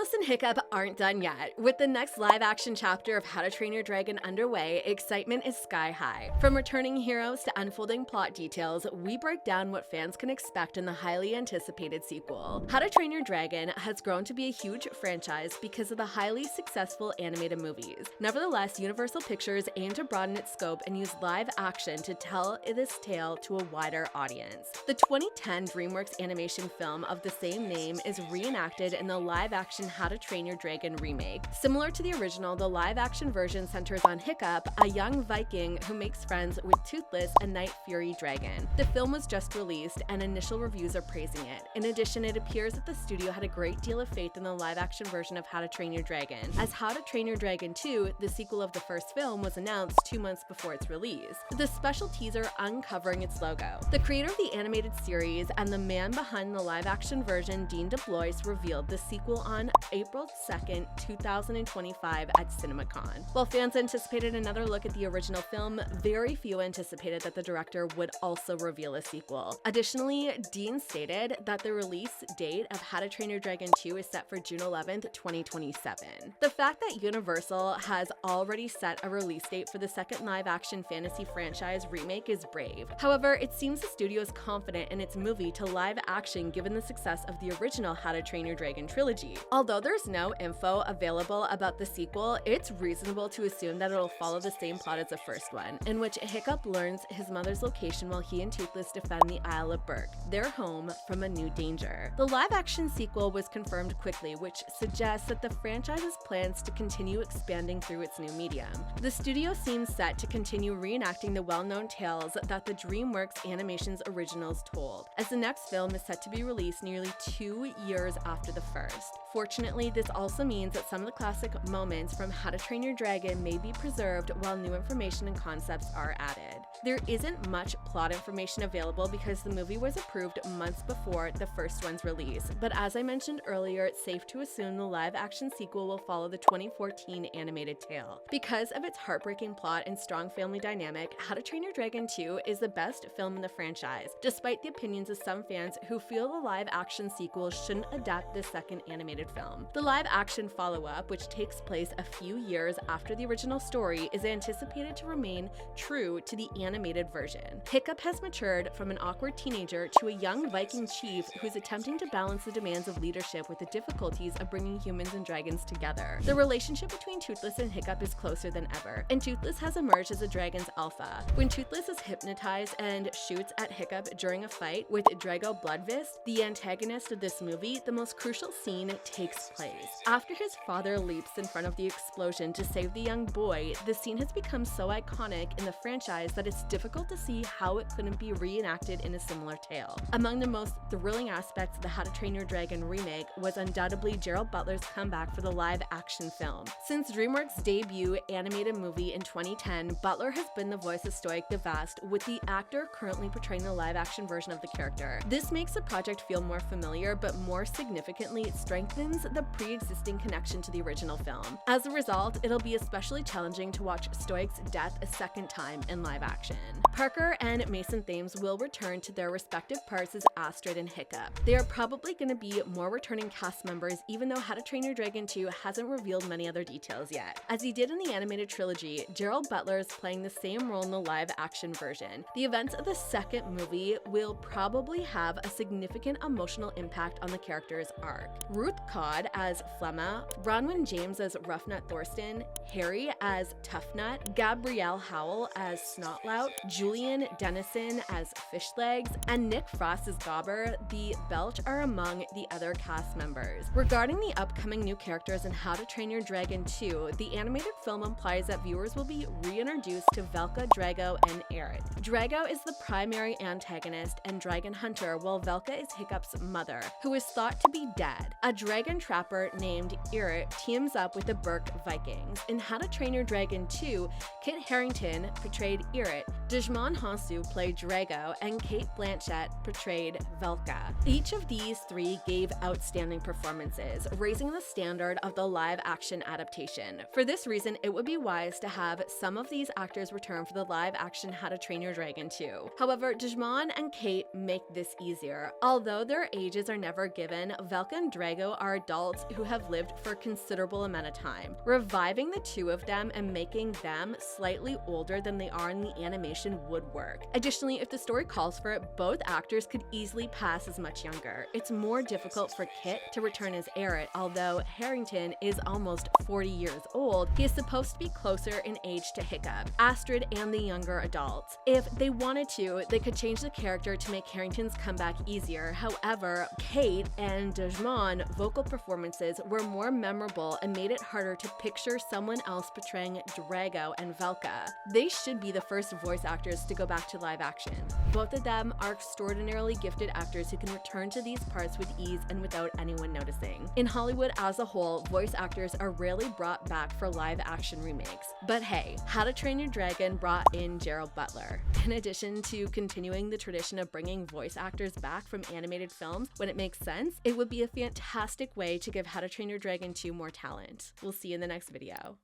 Toothless and Hiccup aren't done yet. With the next live-action chapter of How to Train Your Dragon underway, excitement is sky high. From returning heroes to unfolding plot details, we break down what fans can expect in the highly anticipated sequel. How to Train Your Dragon has grown to be a huge franchise because of the highly successful animated movies. Nevertheless, Universal Pictures aimed to broaden its scope and use live action to tell this tale to a wider audience. The 2010 DreamWorks animation film of the same name is reenacted in the live-action How to Train Your Dragon remake. Similar to the original, the live-action version centers on Hiccup, a young Viking who makes friends with Toothless, a Night Fury dragon. The film was just released, and initial reviews are praising it. In addition, it appears that the studio had a great deal of faith in the live-action version of How to Train Your Dragon, as How to Train Your Dragon 2, the sequel of the first film, was announced 2 months before its release, with a special teaser uncovering its logo. The creator of the animated series and the man behind the live-action version, DeBlois, revealed the sequel on April 2nd, 2025 at CinemaCon. While fans anticipated another look at the original film, very few anticipated that the director would also reveal a sequel. Additionally, Dean stated that the release date of How to Train Your Dragon 2 is set for June 11th, 2027. The fact that Universal has already set a release date for the second live-action fantasy franchise remake is brave. However, it seems the studio is confident in its movie to live action given the success of the original How to Train Your Dragon trilogy. Although there's no info available about the sequel, it's reasonable to assume that it'll follow the same plot as the first one, in which Hiccup learns his mother's location while he and Toothless defend the Isle of Berk, their home, from a new danger. The live-action sequel was confirmed quickly, which suggests that the franchise's plans to continue expanding through its new medium. The studio seems set to continue reenacting the well-known tales that the DreamWorks Animation's originals told, as the next film is set to be released nearly 2 years after the first. Fortunately, this also means that some of the classic moments from How to Train Your Dragon may be preserved while new information and concepts are added. There isn't much plot information available because the movie was approved months before the first one's release, but as I mentioned earlier, it's safe to assume the live-action sequel will follow the 2014 animated tale. Because of its heartbreaking plot and strong family dynamic, How to Train Your Dragon 2 is the best film in the franchise, despite the opinions of some fans who feel the live-action sequel shouldn't adapt the second animated film. The live-action follow-up, which takes place a few years after the original story, is anticipated to remain true to the animated version. Hiccup has matured from an awkward teenager to a young Viking chief who's attempting to balance the demands of leadership with the difficulties of bringing humans and dragons together. The relationship between Toothless and Hiccup is closer than ever, and Toothless has emerged as a dragon's alpha. When Toothless is hypnotized and shoots at Hiccup during a fight with Drago Bloodfist, the antagonist of this movie, the most crucial scene takes place. After his father leaps in front of the explosion to save the young boy, the scene has become so iconic in the franchise that it's difficult to see how it couldn't be reenacted in a similar tale. Among the most thrilling aspects of the How to Train Your Dragon remake was undoubtedly Gerard Butler's comeback for the live-action film. Since DreamWorks' debut animated movie in 2010, Butler has been the voice of Stoick the Vast, with the actor currently portraying the live-action version of the character. This makes the project feel more familiar, but more significantly, it strengthens the pre-existing connection to the original film. As a result, it'll be especially challenging to watch Stoick's death a second time in live action. Parker and Mason Thames will return to their respective parts as Astrid and Hiccup. They are probably going to be more returning cast members, even though How to Train Your Dragon 2 hasn't revealed many other details yet. As he did in the animated trilogy, Gerard Butler is playing the same role in the live-action version. The events of the second movie will probably have a significant emotional impact on the character's arc. Ruth Codd as Flemma, Bronwyn James as Roughnut Thorsten, Harry as Toughnut, Gabriel Howell as Snotlout, Julian Dennison as Fishlegs, and Nick Frost as Gobber, the Belch, are among the other cast members. Regarding the upcoming new characters in How to Train Your Dragon 2, the animated film implies that viewers will be reintroduced to Valka, Drago, and Eret. Drago is the primary antagonist and dragon hunter, while Valka is Hiccup's mother, who is thought to be dead. A dragon trapper named Eret teams up with the Berk Vikings. In How to Train Your Dragon 2, Kit Harington portrayed Eret, Djimon Hounsou played Drago, and Cate Blanchett portrayed Valka. Each of these three gave outstanding performances, raising the standard of the live-action adaptation. For this reason, it would be wise to have some of these actors return for the live-action How to Train Your Dragon 2. However, Djimon and Cate make this easier. Although their ages are never given, Valka and Drago are adults who have lived for a considerable amount of time. Reviving the two of them and making them slightly older than they are in the animation would work. Additionally, if the story calls for it, both actors could easily pass as much younger. It's more difficult for Kit to return as Eret, although Harington is almost 40 years old. He is supposed to be closer in age to Hiccup, Astrid, and the younger adults. If they wanted to, they could change the character to make Harington's comeback easier. However, Cate and Djimon vocal performances were more memorable and made it harder to picture someone else portraying Drago and Valka. They should be the first voice actors to go back to live action. Both of them are extraordinarily gifted actors who can return to these parts with ease and without anyone noticing. In Hollywood as a whole, voice actors are rarely brought back for live action remakes. But hey, How to Train Your Dragon brought in Gerard Butler. In addition to continuing the tradition of bringing voice actors back from animated films when it makes sense, it would be a fantastic way to give How to Train Your Dragon 2 more talent. We'll see you in the next video.